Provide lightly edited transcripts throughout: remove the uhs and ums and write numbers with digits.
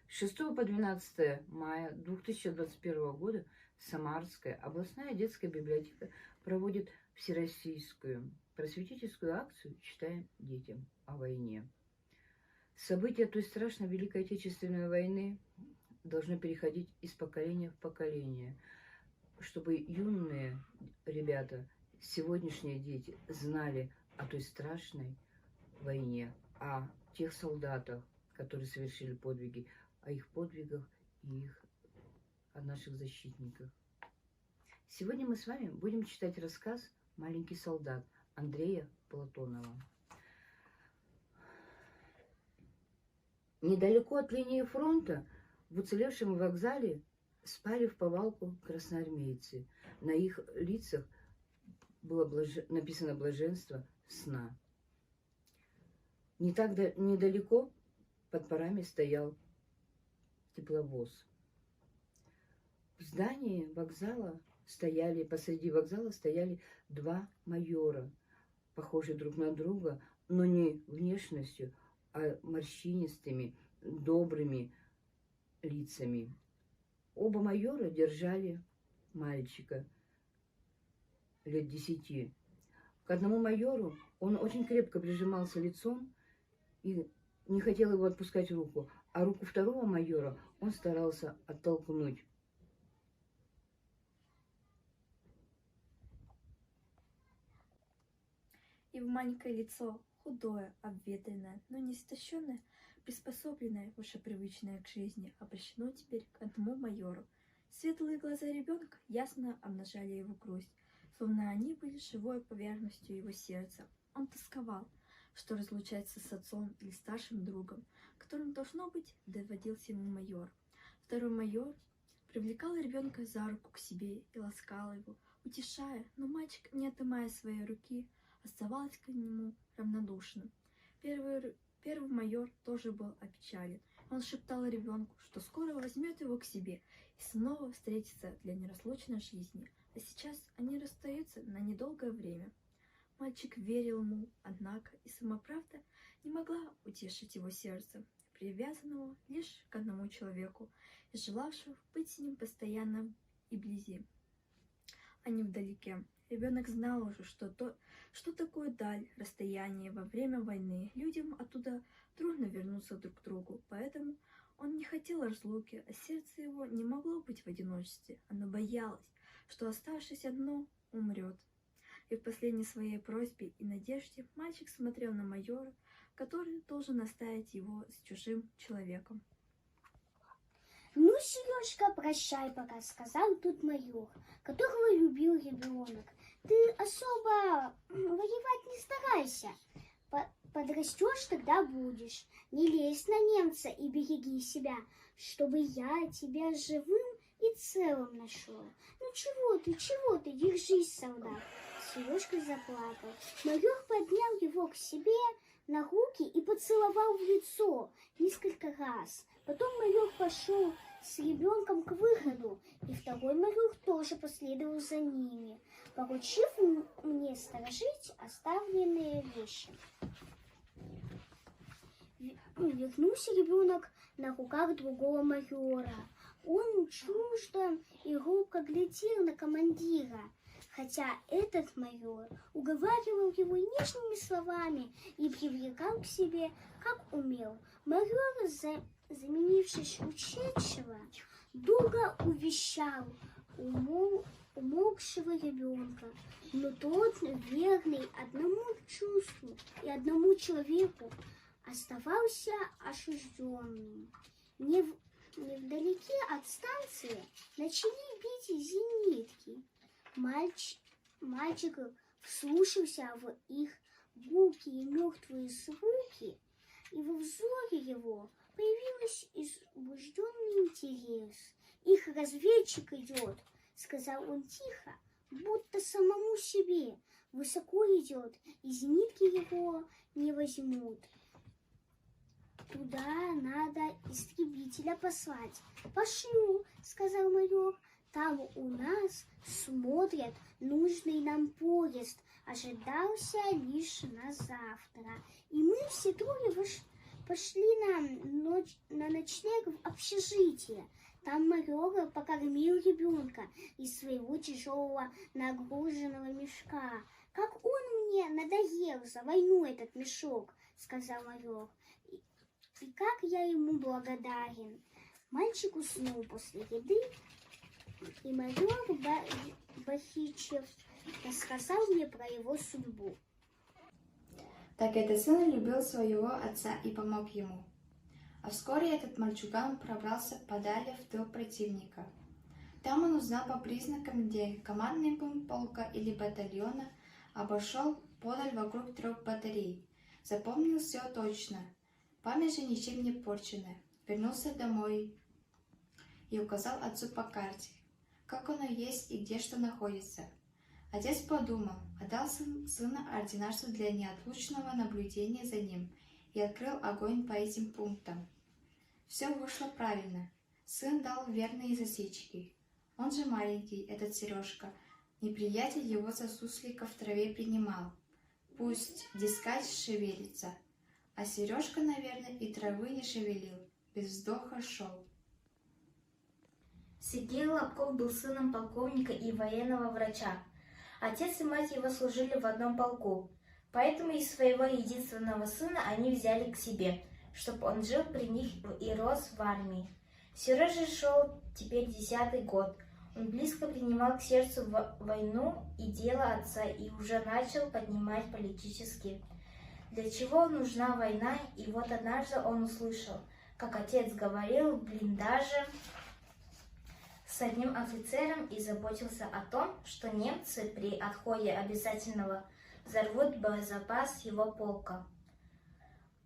С 6 по 12 мая 2021 года Самарская областная детская библиотека проводит всероссийскую просветительскую акцию «Читаем детям о войне». События той страшной Великой Отечественной войны должны переходить из поколения в поколение, чтобы юные ребята, сегодняшние дети, знали о той страшной войне, о тех солдатах, которые совершили подвиги, о их подвигах и о наших защитниках. Сегодня мы с вами будем читать рассказ «Маленький солдат» Андрея Платонова. Недалеко от линии фронта, в уцелевшем вокзале, спали вповалку красноармейцы. На их лицах было написано блаженство сна. Не так недалеко под парами стоял тепловоз. В здании вокзала посреди вокзала стояли два майора, похожие друг на друга, но не внешностью, а морщинистыми, добрыми лицами. Оба майора держали мальчика лет 10. К одному майору он очень крепко прижимался лицом и не хотел его отпускать руку, а руку второго майора он старался оттолкнуть. Его маленькое лицо, худое, обветренное, но не истощенное, приспособленное, уже привычное к жизни, обращено теперь к одному майору. Светлые глаза ребенка ясно обнажали его грусть, словно они были живой поверхностью его сердца. Он тосковал, что разлучается с отцом или старшим другом, которым, должно быть, доводился ему майор. Второй майор привлекал ребенка за руку к себе и ласкал его, утешая, но мальчик, не отымая своей руки, оставался к нему равнодушным. Первый майор тоже был опечален. Он шептал ребенку, что скоро возьмет его к себе и снова встретится для неразлучной жизни, а сейчас они расстаются на недолгое время. Мальчик верил ему, однако и сама правда не могла утешить его сердце, привязанного лишь к одному человеку и желавшего быть с ним постоянно и вблизи, а не вдалеке. Ребенок знал уже, что такое даль, расстояние во время войны. Людям оттуда трудно вернуться друг к другу, поэтому он не хотел разлуки, а сердце его не могло быть в одиночестве. Оно боялось, что, оставшись одно, умрет. И в последней своей просьбе и надежде мальчик смотрел на майора, который должен оставить его с чужим человеком. «Ну, Сережка, прощай пока», — сказал тут майор, которого любил ребенок. «Ты особо воевать не старайся. Подрастешь, тогда будешь. Не лезь на немца и береги себя, чтобы я тебя живым и целым нашел. Ну чего ты, держись, солдат». Сережка заплакал. Майор поднял его к себе на руки и поцеловал в лицо несколько раз. Потом майор пошел с ребенком к выходу, и второй майор тоже последовал за ними, поручив мне сторожить оставленные вещи. Вернулся ребенок на руках другого майора. Он чуждо и робко глядел на командира, хотя этот майор уговаривал его нежными словами и привлекал к себе, как умел. Майор, заменившись ушедшего, долго увещал умолкшего ребенка, но тот, верный одному чувству и одному человеку, оставался осужденным. Невдалеке от станции начали бить зенитки. Мальчик вслушался в их гулкие мертвые звуки, и во взоре его появился возбужденный интерес. «Их разведчик идет», — сказал он тихо, будто самому себе. «Высоко идет, и зенитки его не возьмут. Туда надо истребителя послать». «Пошлю», — сказал майор. «Там у нас смотрят нужный нам поезд. Ожидался лишь на завтра». И мы все трое пошли на ночлег в общежитие. Там майор покормил ребенка из своего тяжелого нагруженного мешка. Как он мне надоел за войну, этот мешок, сказал майор. И как я ему благодарен. Мальчик уснул после еды, и майор Бахичев рассказал мне про его судьбу. Так этот сын любил своего отца и помог ему. А вскоре этот мальчуган пробрался подали в тыл противника. Там он узнал по признакам, где командный пункт полка или батальона, обошел подаль вокруг 3 батарей. Запомнил все точно. Память же ничем не порченная. Вернулся домой и указал отцу по карте, как оно есть и где что находится. Отец подумал, отдал сына ординарству для неотлучного наблюдения за ним и открыл огонь по этим пунктам. Все вышло правильно. Сын дал верные засечки. Он же маленький, этот Сережка. Неприятель его за суслика в траве принимал. Пусть дескать шевелится. А Сережка, наверное, и травы не шевелил. Без вздоха шел. Сергей Лобков был сыном полковника и военного врача. Отец и мать его служили в одном полку, поэтому и своего единственного сына они взяли к себе, чтобы он жил при них и рос в армии. Сереже шел теперь 10-й год. Он близко принимал к сердцу войну и дело отца и уже начал поднимать политически. Для чего нужна война? И вот однажды он услышал, как отец говорил в блиндаже с одним офицером и заботился о том, что немцы при отходе обязательного взорвут боезапас его полка.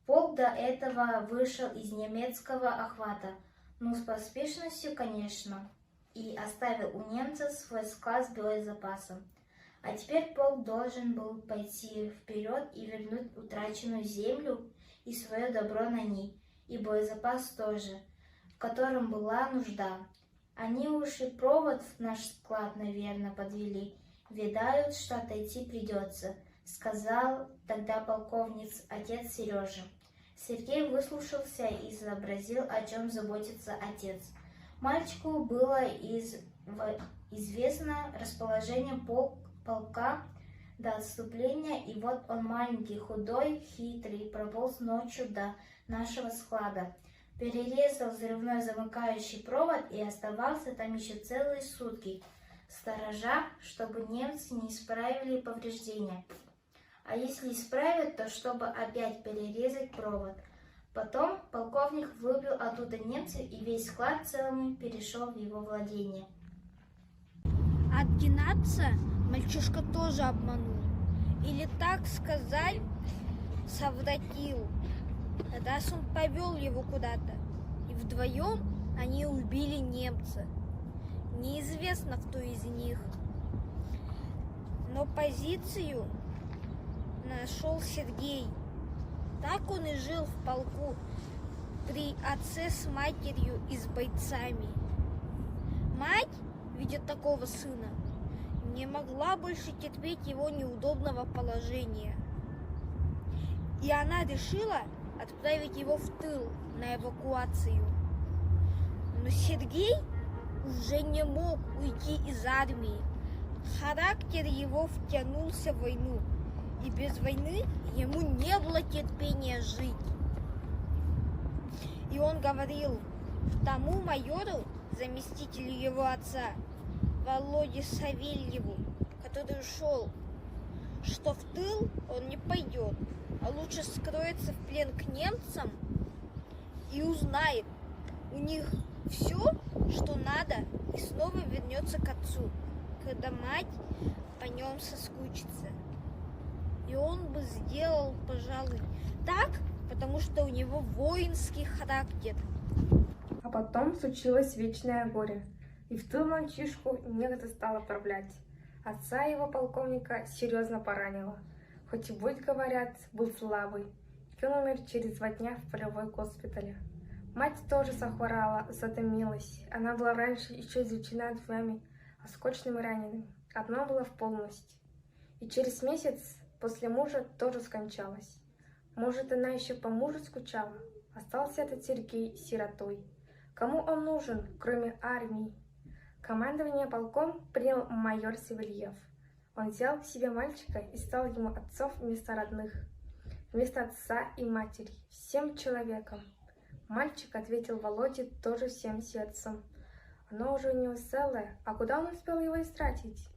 Полк до этого вышел из немецкого охвата, с поспешностью, конечно, и оставил у немцев свой склад с боезапасом. А теперь полк должен был пойти вперед и вернуть утраченную землю и свое добро на ней, и боезапас тоже, в котором была нужда. Они уж и провод в наш склад, наверное, подвели. Видают, что отойти придется, сказал тогда полковниц отец Сережи. Сергей выслушался и сообразил, о чем заботится отец. Мальчику было известно расположение полка до отступления, и вот он маленький, худой, хитрый, прополз ночью до нашего склада. Перерезал взрывной замыкающий провод и оставался там еще целые сутки, сторожа, чтобы немцы не исправили повреждения. А если исправят, то чтобы опять перерезать провод. Потом полковник выбил оттуда немцев, и весь склад целыми перешел в его владение. Отгинаться мальчишка тоже обманул. Или так сказать, совратил. Раз он повел его куда-то, и вдвоем они убили немца. Неизвестно, кто из них. Но позицию нашел Сергей. Так он и жил в полку при отце с матерью и с бойцами. Мать, видя такого сына, не могла больше терпеть его неудобного положения. И она решила отправить его в тыл на эвакуацию. Но Сергей уже не мог уйти из армии. Характер его втянулся в войну, и без войны ему не было терпения жить. И он говорил тому майору, заместителю его отца, Володе Савельеву, который ушел, что в тыл он не пойдет, а лучше скроется в плен к немцам и узнает у них все, что надо, и снова вернется к отцу, когда мать по нем соскучится. И он бы сделал, пожалуй, так, потому что у него воинский характер. А потом случилось вечное горе, и в тыл мальчишку негде стал отправлять. Отца его полковника серьезно поранило. Хоть и будь, говорят, был слабый, и он умер через 2 дня в полевой госпитале. Мать тоже захворала, затомилась. Она была раньше еще изучена 2 осколочными ранениями. Одно было в полности. И через месяц после мужа тоже скончалась. Может, она еще по мужу скучала? Остался этот Сергей сиротой. Кому он нужен, кроме армии? Командование полком принял майор Савельев. Он взял к себе мальчика и стал ему отцом вместо родных, вместо отца и матери, всем человеком. Мальчик ответил Володе тоже всем сердцем. Оно уже у него целое, а куда он успел его истратить?